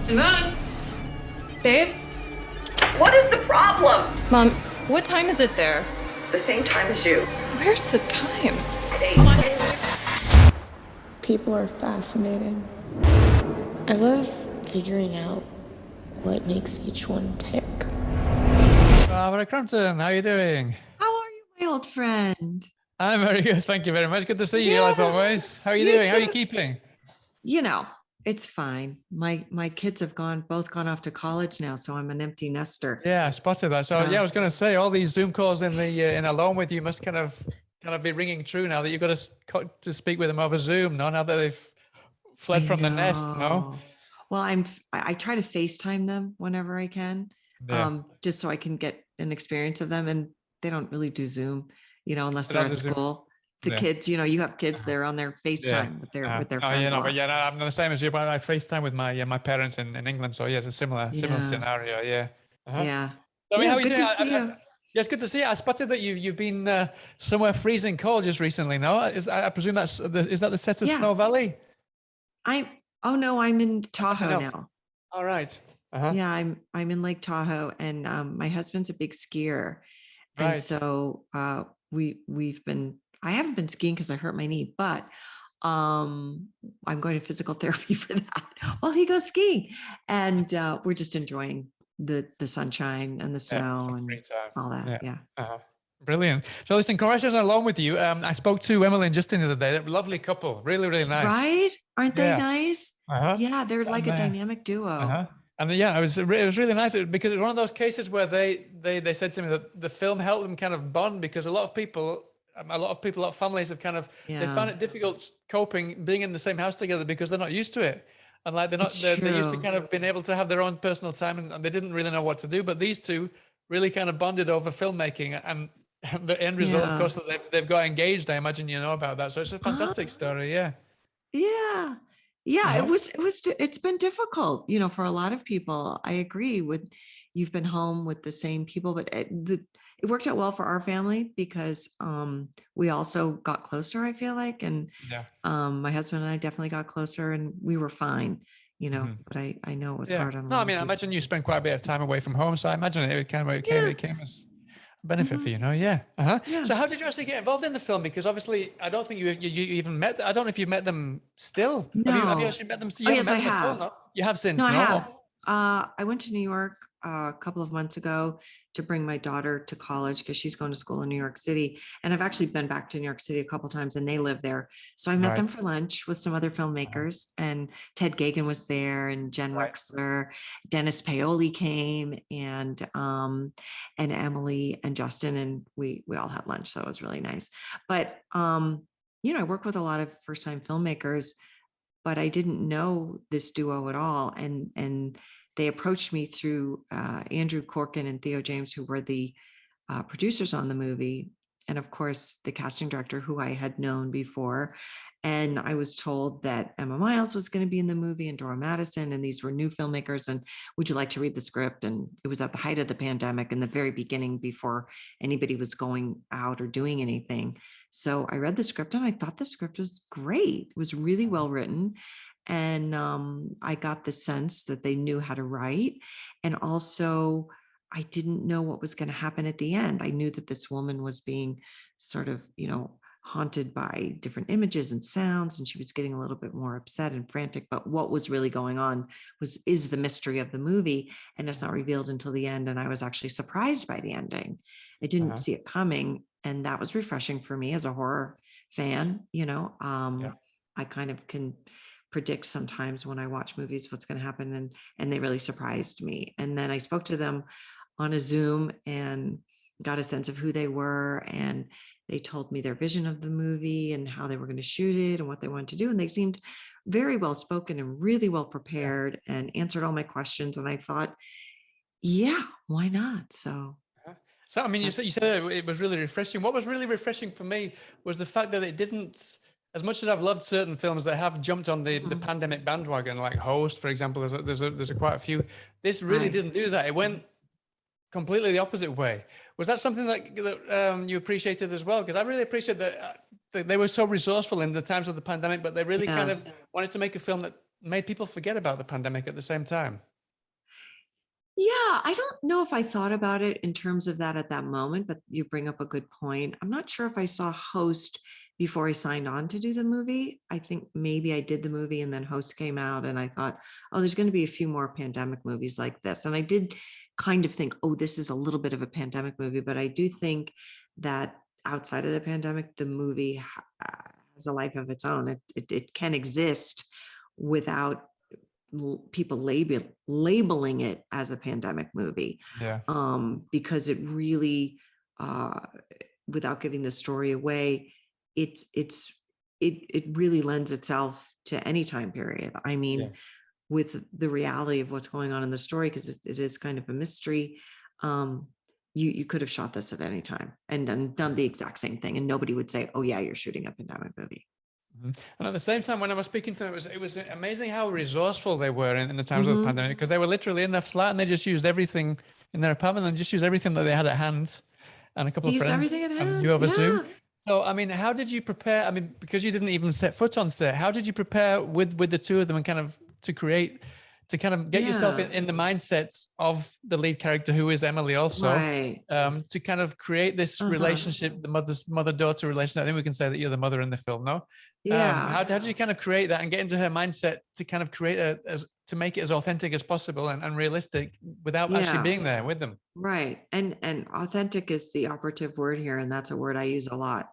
Simone? Babe? What is the problem? Mom, what time is it there? The same time as you. Where's the time? People are fascinating. I love figuring out what makes each one tick. Crampton, how are you doing? How are you, my old friend? I'm very good, thank you very much. Good to see you as always. How are you doing? Too. How are you keeping? You know, it's fine. My kids have both gone off to college now, so I'm an empty nester. Yeah, I spotted that. So I was going to say all these Zoom calls in Alone with You must kind of be ringing true now that you've got to speak with them over Zoom. No, now that they've fled from the nest. No. Well, I try to FaceTime them whenever I can, just so I can get an experience of them, and they don't really do Zoom, unless they're at school. The kids, you have kids, they're on their FaceTime with their friends. I'm the same as you, but I FaceTime with my parents in England. So yeah, it's a similar scenario. Yeah. Yeah. I mean, how are you good doing? to see you. Yeah, it's good to see you. I spotted that you've been somewhere freezing cold just recently. No, I presume is that the set of Snow Valley? I'm in Tahoe now. All right. Yeah, I'm in Lake Tahoe, and my husband's a big skier, and so I haven't been skiing because I hurt my knee, but I'm going to physical therapy for that while he goes skiing, and we're just enjoying the sunshine and the snow and all that. Yeah. Brilliant. So listen, congratulations on Alone with You. I spoke to Emily and Justin the other day. Lovely couple, really, really nice. Right? Aren't they nice? Yeah, they're like a dynamic duo. And it was really nice because it was one of those cases where they said to me that the film helped them kind of bond, because a lot of families have kind of they found it difficult coping being in the same house together because they're not used to it. And like they're used to kind of being able to have their own personal time, and they didn't really know what to do. But these two really kind of bonded over filmmaking, and the end result, of course, that they've got engaged. I imagine you know about that. So it's a fantastic story. Yeah. Yeah, it's been difficult, for a lot of people. I agree with, you've been home with the same people, but it worked out well for our family because we also got closer, I feel like. And my husband and I definitely got closer, and we were fine, but I know it was hard on. No, I mean, I imagine you spent quite a bit of time away from home. So I imagine it came as benefit for you, So how did you actually get involved in the film? Because obviously I don't think you even met, I don't know if you've met them still. No. Have you actually met them? Yes, I have. No? You have since? No, I have. I went to New York a couple of months ago to bring my daughter to college because she's going to school in New York City. And I've actually been back to New York City a couple of times, and they live there. So I met them for lunch with some other filmmakers, and Ted Gagan was there, and Jen Wexler, Dennis Paoli came, and Emily and Justin, and we all had lunch. So it was really nice. But, I work with a lot of first-time filmmakers, but I didn't know this duo at all. And they approached me through Andrew Corkin and Theo James, who were the producers on the movie. And of course, the casting director, who I had known before. And I was told that Emma Miles was going to be in the movie, and Dora Madison, and these were new filmmakers. And would you like to read the script? And it was at the height of the pandemic, in the very beginning, before anybody was going out or doing anything. So I read the script, and I thought the script was great. It was really well written. And I got the sense that they knew how to write. And also, I didn't know what was going to happen at the end. I knew that this woman was being sort of, haunted by different images and sounds, and she was getting a little bit more upset and frantic. But what was really going on is the mystery of the movie, and it's not revealed until the end. And I was actually surprised by the ending. I didn't see it coming, and that was refreshing for me as a horror fan. I kind of can predict sometimes when I watch movies what's going to happen, and they really surprised me. And then I spoke to them on a Zoom and got a sense of who they were, and they told me their vision of the movie and how they were going to shoot it and what they wanted to do. And they seemed very well spoken and really well prepared and answered all my questions. And I thought, why not? So I mean, you said it was really refreshing. What was really refreshing for me was the fact that it didn't, as much as I've loved certain films that have jumped on the pandemic bandwagon, like Host, for example, there's quite a few. This really didn't do that. It went completely the opposite way. Was that something that you appreciated as well? Because I really appreciate that they were so resourceful in the times of the pandemic, but they really kind of wanted to make a film that made people forget about the pandemic at the same time. Yeah, I don't know if I thought about it in terms of that at that moment, but you bring up a good point. I'm not sure if I saw Host before I signed on to do the movie. I think maybe I did the movie and then Host came out and I thought, oh, there's going to be a few more pandemic movies like this. And I did kind of think, oh, this is a little bit of a pandemic movie, but I do think that outside of the pandemic, the movie has a life of its own. It can exist without people labeling it as a pandemic movie, Yeah. because it really, without giving the story away, it really lends itself to any time period. I mean, Yeah. with the reality of what's going on in the story, because it is kind of a mystery. You could have shot this at any time and done the exact same thing, and nobody would say, "Oh yeah, you're shooting a pandemic movie." And at the same time, when I was speaking to them, it was amazing how resourceful they were in the times of the Mm-hmm. pandemic, because they were literally in their flat and they just used everything in their apartment and just used everything that they had at hand, and a couple They of used friends, everything at and hand. you over Zoom. Yeah. So, I mean, how did you prepare? I mean, because you didn't even set foot on set, how did you prepare with the two of them and kind of to kind of get yourself Yeah. in the mindset of the lead character, who is Emily also, Right. to kind of create this relationship, the mother-daughter relationship. I think we can say that you're the mother in the film, no? Yeah. How did you kind of create that and get into her mindset to kind of create to make it as authentic as possible and realistic without actually Yeah. being there with them? Right. And authentic is the operative word here. And that's a word I use a lot,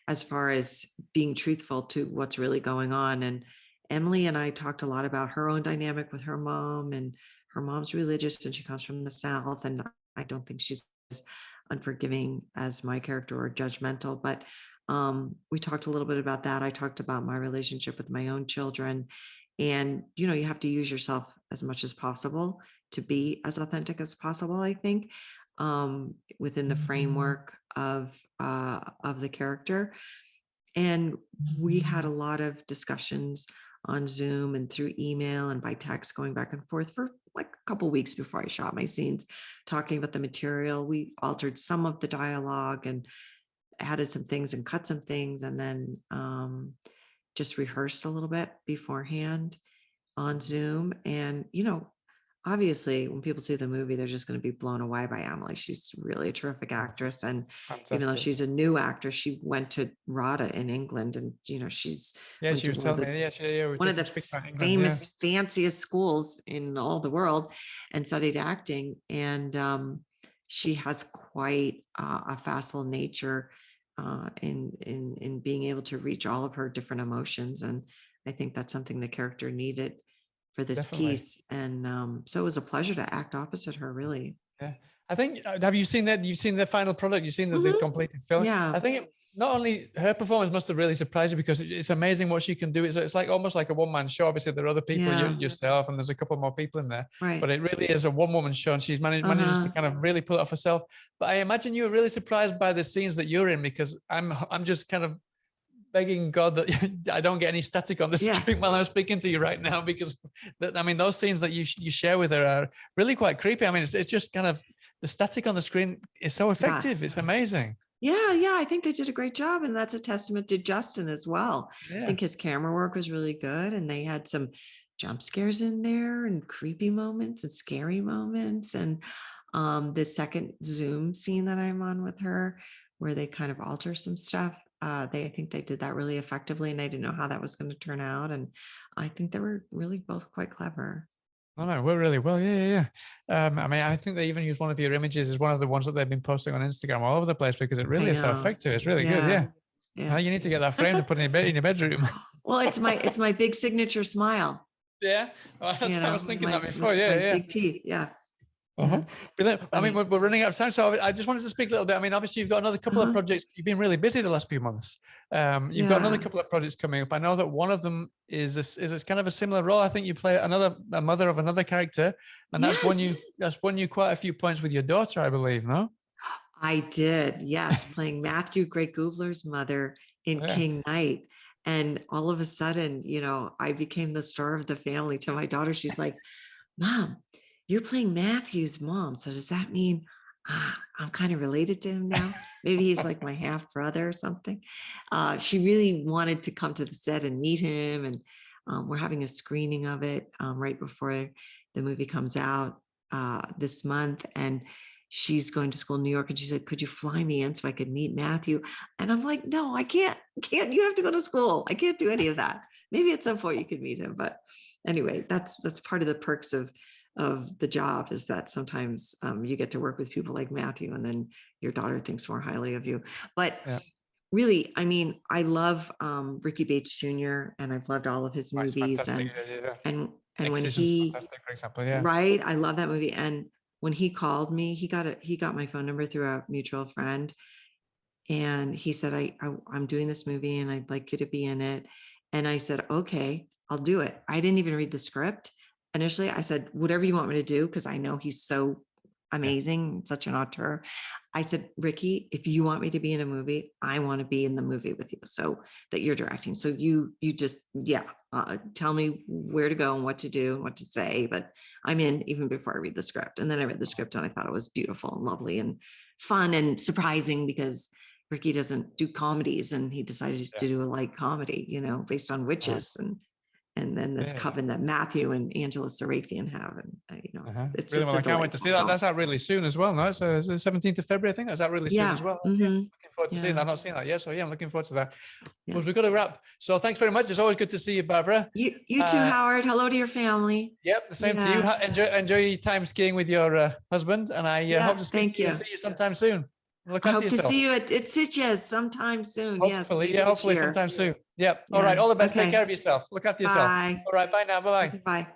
as far as being truthful to what's really going on. And Emily and I talked a lot about her own dynamic with her mom, and her mom's religious and she comes from the South. And I don't think she's as unforgiving as my character or judgmental, but we talked a little bit about that. I talked about my relationship with my own children. And, you have to use yourself as much as possible to be as authentic as possible, I think, within the framework of the character. And we had a lot of discussions on Zoom and through email and by text, going back and forth for like a couple of weeks before I shot my scenes, talking about the material. We altered some of the dialogue and added some things and cut some things, and then just rehearsed a little bit beforehand on Zoom. And, obviously when people see the movie, they're just going to be blown away by Emily. She's really a terrific actress. And even though Fantastic. she's a new actress, she went to RADA in England, and, she's Yeah, went she to was telling me. Yeah, we one of were the speaking about England. Yeah. famous, fanciest schools in all the world, and studied acting. And she has quite a facile nature in being able to reach all of her different emotions. And I think that's something the character needed for this Definitely. piece. And so it was a pleasure to act opposite her, really. Yeah, I think. Have you seen that? You've seen the final product. You've seen the Mhm. completed film. Yeah. I think not only her performance must have really surprised you, because it's amazing what she can do. It's like almost like a one-man show. Obviously, there are other people, Yeah. yourself, and there's a couple more people in there. Right. But it really is a one-woman show, and she's manages to kind of really pull it off herself. But I imagine you were really surprised by the scenes that you're in, because I'm just kind of begging God that I don't get any static on the screen while I'm speaking to you right now, because those scenes that you share with her are really quite creepy. I mean, it's just kind of, the static on the screen is so effective. It's amazing. Yeah, I think they did a great job, and that's a testament to Justin as well. I think his camera work was really good, and they had some jump scares in there and creepy moments and scary moments. And the second Zoom scene that I'm on with her, where they kind of alter some stuff, I think they did that really effectively, and I didn't know how that was going to turn out. And I think they were really both quite clever. Oh no, we're really well. Yeah. I think they even use one of your images as one of the ones that they've been posting on Instagram all over the place, because it really is so effective. It's really good. Yeah. Now you need to get that framed and put it in your bedroom. Well, it's my big signature smile. Yeah. Well, I was thinking that before. Big teeth. Yeah. Brilliant. I mean, we're running out of time, so I just wanted to speak a little bit. I mean, obviously, you've got another couple of projects. You've been really busy the last few months. You've got another couple of projects coming up. I know that one of them is kind of a similar role. I think you play a mother of another character, and that's won you quite a few points with your daughter, I believe. No, I did. Yes, playing Matthew Great Goobler's mother in King Knight. And all of a sudden, I became the star of the family. To my daughter, she's like, "Mom, you're playing Matthew's mom. So does that mean I'm kind of related to him now? Maybe he's like my half brother or something." She really wanted to come to the set and meet him. And We're having a screening of it right before the movie comes out this month. And she's going to school in New York. And she said, could you fly me in so I could meet Matthew? And I'm like, no, I can't. You have to go to school. I can't do any of that. Maybe at some point you could meet him. But anyway, that's part of the perks of the job, is that sometimes you get to work with people like Matthew, and then your daughter thinks more highly of you. But really, I mean, I love Ricky Bates Jr. and I've loved all of his movies. And when he, fantastic, for example, right, I love that movie. And when he called me, he got my phone number through a mutual friend, and he said, I'm doing this movie and I'd like you to be in it. And I said, okay, I'll do it. I didn't even read the script. Initially, I said, whatever you want me to do, because I know he's so amazing, such an auteur. I said, Ricky, if you want me to be in a movie, I want to be in the movie with you, so that you're directing. So you just, tell me where to go and what to do and what to say, but I'm in even before I read the script. And then I read the script and I thought it was beautiful and lovely and fun and surprising, because Ricky doesn't do comedies, and he decided to do a light comedy, based on witches and then this coven that Matthew and Angela Sarafian have, and it's really, just I can't wait to see that. That's out really soon as well. No, it's the 17th of February. I think that's out really soon as well. Looking forward to seeing that. I've not seen that yet, so I'm looking forward to that. Well, we've got to wrap. So thanks very much. It's always good to see you, Barbara. You too, Howard. Hello to your family. Yep, the same to you. Enjoy your time skiing with your husband, and I hope to see you sometime soon. Look I after hope yourself. to see you at Sitges sometime soon. Hopefully, hopefully sometime soon. Yep. All right. All the best. Take care of yourself. Look after yourself. Bye. All right. Bye now. Bye-bye. Bye.